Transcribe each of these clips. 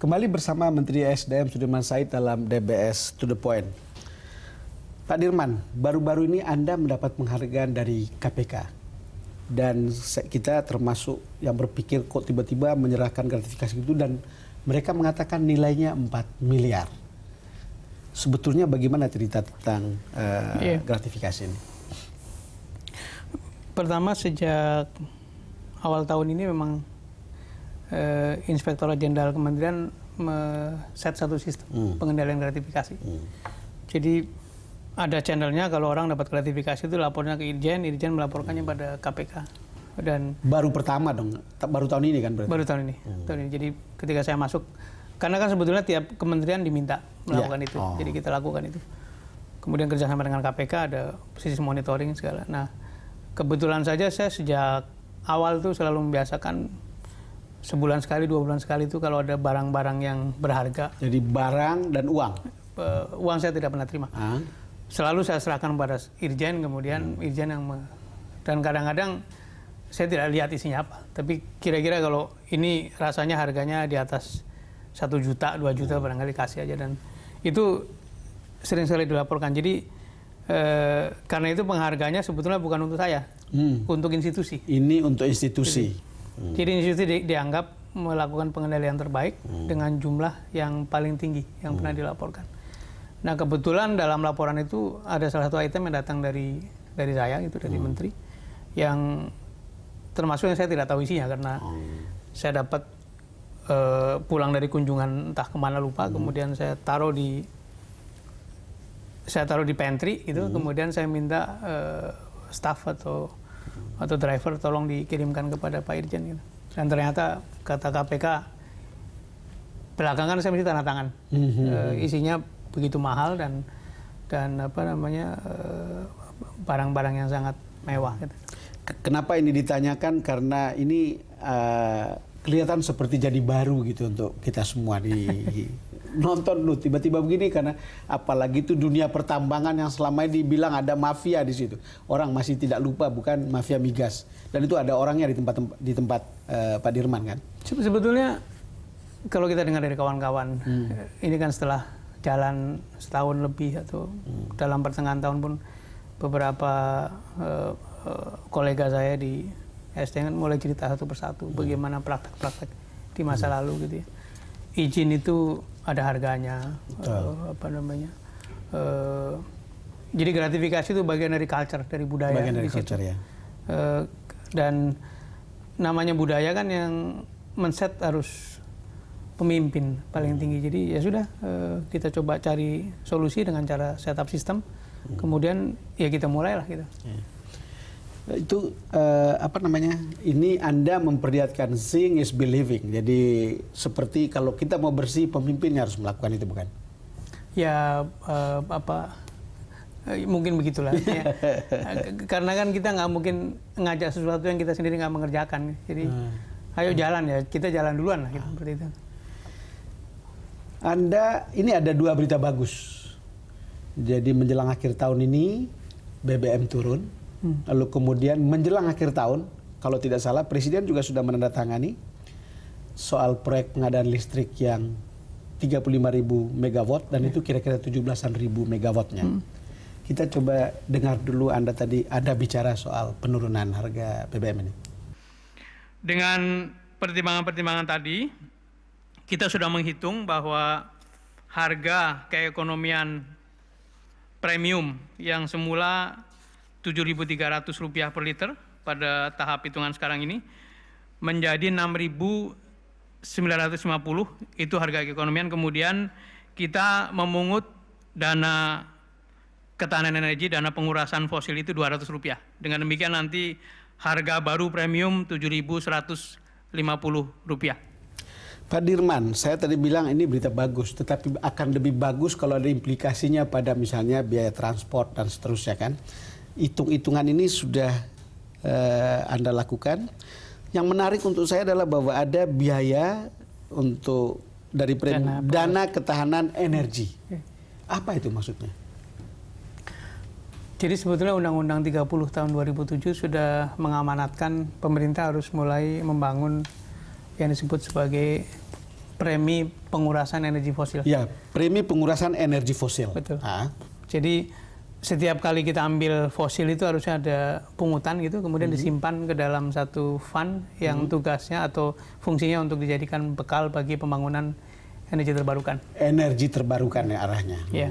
Kembali bersama Menteri SDM Sudirman Said dalam DBS To The Point. Pak Dirman, baru-baru ini Anda mendapat penghargaan dari KPK. Dan kita termasuk yang berpikir kok tiba-tiba menyerahkan gratifikasi itu dan mereka mengatakan nilainya 4 miliar. Sebetulnya bagaimana cerita tentang gratifikasi ini? Pertama, sejak awal tahun ini memang Inspektorat Jenderal Kementerian set satu sistem pengendalian gratifikasi. Jadi ada channelnya, kalau orang dapat gratifikasi itu lapornya ke Irjen, Irjen melaporkannya pada KPK. Dan baru pertama dong, baru tahun ini kan berarti? Baru tahun ini. Jadi ketika saya masuk, karena kan sebetulnya tiap kementerian diminta melakukan itu, jadi kita lakukan itu. Kemudian kerjasama dengan KPK ada sisi monitoring segala. Nah, kebetulan saja saya sejak awal tuh selalu membiasakan sebulan sekali, 2 bulan sekali itu kalau ada barang-barang yang berharga. Jadi barang dan uang? Uang saya tidak pernah terima. Selalu saya serahkan pada Irjen, kemudian Irjen yang dan kadang-kadang saya tidak lihat isinya apa. Tapi kira-kira kalau ini rasanya harganya di atas 1 juta, 2 juta barangkali kasih aja. Dan itu sering sekali dilaporkan. Jadi karena itu penghargaannya sebetulnya bukan untuk saya, untuk institusi. Ini untuk institusi. Jadi institusi dianggap melakukan pengendalian terbaik dengan jumlah yang paling tinggi yang pernah dilaporkan. Nah, kebetulan dalam laporan itu ada salah satu item yang datang dari saya, itu dari menteri, yang termasuk yang saya tidak tahu isinya karena saya dapat pulang dari kunjungan entah kemana lupa, kemudian saya taruh di pantry itu, kemudian saya minta staff atau driver tolong dikirimkan kepada Pak Irjen gitu. Dan ternyata kata KPK belakangan saya mesti tanda tangan. Isinya begitu mahal dan apa namanya barang-barang yang sangat mewah gitu. Kenapa ini ditanyakan? Karena ini kelihatan seperti jadi baru gitu untuk kita semua di nonton lu tiba-tiba begini, karena apalagi itu dunia pertambangan yang selama ini dibilang ada mafia di situ. Orang masih tidak lupa bukan mafia migas, dan itu ada orangnya di tempat Pak Dirman kan. Sebetulnya kalau kita dengar dari kawan-kawan, ini kan setelah jalan setahun lebih atau dalam pertengahan tahun pun beberapa kolega saya di SDM kan mulai cerita satu persatu bagaimana praktek-praktek di masa lalu gitu ya. Izin itu ada harganya, apa namanya. Jadi gratifikasi itu bagian dari culture, dari budaya. Bagian dari culture ya. Dan namanya budaya kan yang men-set harus pemimpin paling tinggi. Jadi ya sudah, kita coba cari solusi dengan cara setup sistem. Kemudian ya kita mulailah gitu. Itu apa namanya, ini Anda memperlihatkan seeing is believing. Jadi seperti kalau kita mau bersih, pemimpinnya harus melakukan itu, bukan? Ya mungkin begitulah ya. Karena kan kita nggak mungkin ngajak sesuatu yang kita sendiri nggak mengerjakan. Jadi ayo jalan ya, kita jalan duluan lah gitu, seperti itu. Anda, ini ada 2 berita bagus. Jadi menjelang akhir tahun ini BBM turun. Lalu kemudian menjelang akhir tahun, kalau tidak salah Presiden juga sudah menandatangani soal proyek pengadaan listrik yang 35.000 megawatt dan itu kira-kira 17.000 megawattnya. Kita coba dengar dulu, Anda tadi ada bicara soal penurunan harga BBM ini. Dengan pertimbangan-pertimbangan tadi, kita sudah menghitung bahwa harga keekonomian premium yang semula Rp7.300 per liter pada tahap hitungan sekarang ini menjadi Rp6.950, itu harga keekonomian. Kemudian kita memungut dana ketahanan energi, dana pengurasan fosil itu Rp200. Dengan demikian nanti harga baru premium Rp7.150. Pak Dirman, saya tadi bilang ini berita bagus, tetapi akan lebih bagus kalau ada implikasinya pada misalnya biaya transport dan seterusnya kan. Hitung-hitungan ini sudah Anda lakukan. Yang menarik untuk saya adalah bahwa ada biaya untuk dari dana ketahanan energi. Apa itu maksudnya? Jadi sebetulnya Undang-Undang 30 tahun 2007 sudah mengamanatkan pemerintah harus mulai membangun yang disebut sebagai premi pengurasan energi fosil. Ya, premi pengurasan energi fosil. Betul. Jadi setiap kali kita ambil fosil itu harusnya ada pungutan gitu, kemudian disimpan ke dalam satu fund yang tugasnya atau fungsinya untuk dijadikan bekal bagi pembangunan energi terbarukan. Energi terbarukan ya arahnya. Ya.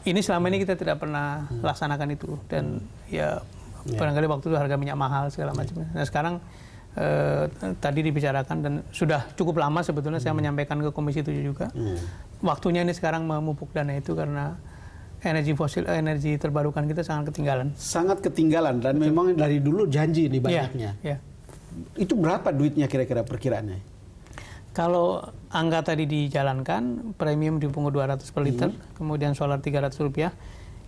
Ini selama ini kita tidak pernah laksanakan itu, dan ya barangkali waktu itu harga minyak mahal segala macam. Nah sekarang tadi dibicarakan dan sudah cukup lama sebetulnya saya menyampaikan ke Komisi 7 juga. Waktunya ini sekarang memupuk dana itu karena energi fosil, energi terbarukan kita sangat ketinggalan. Sangat ketinggalan, dan memang dari dulu janji ini banyaknya. Ya. Itu berapa duitnya kira-kira perkiraannya? Kalau angka tadi dijalankan, premium dipungut 200 per liter, kemudian solar Rp300,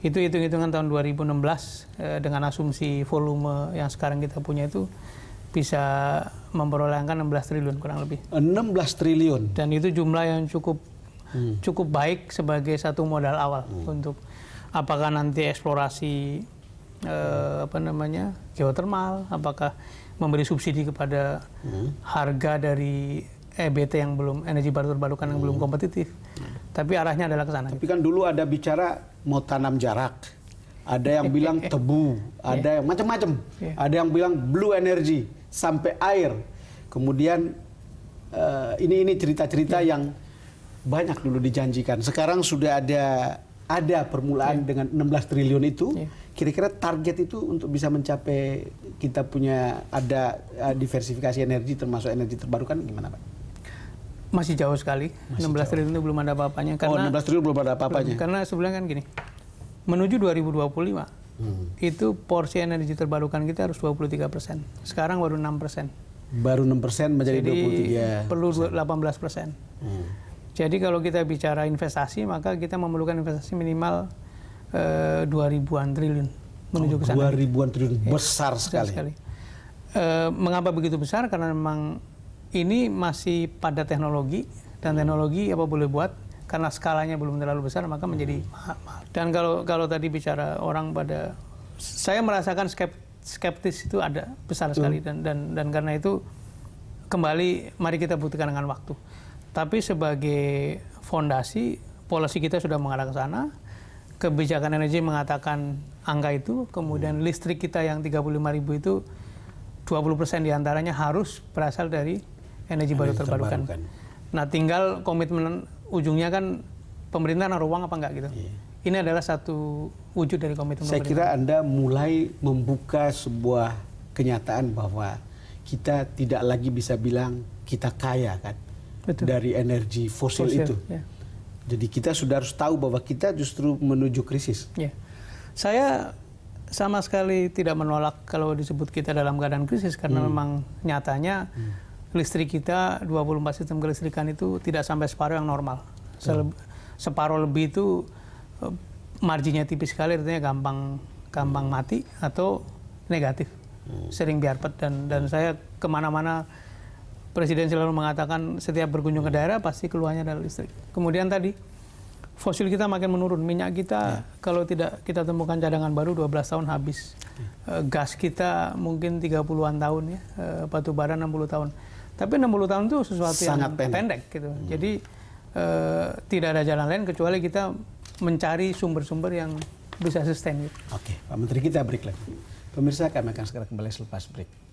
itu hitung-hitungan tahun 2016 dengan asumsi volume yang sekarang kita punya itu bisa memperoleh angka 16 triliun kurang lebih. 16 triliun. Dan itu jumlah yang cukup baik sebagai satu modal awal untuk apakah nanti eksplorasi geotermal, apakah memberi subsidi kepada harga dari EBT yang belum, energi baru terbarukan yang belum kompetitif. Tapi arahnya adalah ke sana. Tapi kan dulu ada bicara mau tanam jarak, ada yang bilang tebu, ada yang macam-macam, ada yang bilang blue energy sampai air. Kemudian ini cerita-cerita yang banyak dulu dijanjikan. Sekarang sudah ada permulaan dengan 16 triliun itu. Kira-kira target itu untuk bisa mencapai kita punya ada diversifikasi energi termasuk energi terbarukan gimana Pak? Masih jauh sekali. 16 triliun itu belum ada apa-apanya. 16 triliun belum ada apa-apanya. Karena sebenarnya kan gini, menuju 2025 itu porsi energi terbarukan kita harus 23%. Sekarang baru 6%. Baru 6% menjadi 23%. Jadi perlu 18%. Jadi kalau kita bicara investasi, maka kita memerlukan investasi minimal 2.000-an triliun menuju ke sana. 2.000-an triliun, besar sekali. Mengapa begitu besar? Karena memang ini masih pada teknologi, dan teknologi apa boleh buat, karena skalanya belum terlalu besar maka menjadi mahal. Dan kalau tadi bicara orang pada, saya merasakan skeptis itu ada besar sekali, dan karena itu kembali mari kita buktikan dengan waktu. Tapi sebagai fondasi, policy kita sudah mengarah ke sana, kebijakan energi mengatakan angka itu, kemudian listrik kita yang 35.000 itu 20% diantaranya harus berasal dari energi baru terbarukan. Nah tinggal komitmen ujungnya kan pemerintah naruh uang apa enggak gitu. Ini adalah satu wujud dari komitmen Saya kira Anda mulai membuka sebuah kenyataan bahwa kita tidak lagi bisa bilang kita kaya kan. Betul. Dari energi fosil itu. Ya. Jadi kita sudah harus tahu bahwa kita justru menuju krisis. Ya. Saya sama sekali tidak menolak kalau disebut kita dalam keadaan krisis, karena memang nyatanya listrik kita 24 sistem kelistrikan itu tidak sampai separuh yang normal. Separuh lebih itu marginnya tipis sekali, artinya gampang mati atau negatif, sering biarpet, dan saya kemana-mana Presiden selalu mengatakan setiap berkunjung ke daerah pasti keluhannya adalah listrik. Kemudian tadi fosil kita makin menurun, minyak kita kalau tidak kita temukan cadangan baru 12 tahun habis. Gas kita mungkin 30-an tahun ya, batu bara 60 tahun. Tapi 60 tahun itu sesuatu sangat yang pendek gitu. Jadi tidak ada jalan lain kecuali kita mencari sumber-sumber yang bisa sustain gitu. Oke, Pak Menteri, kita break lagi. Pemirsa, kami akan segera kembali selepas break.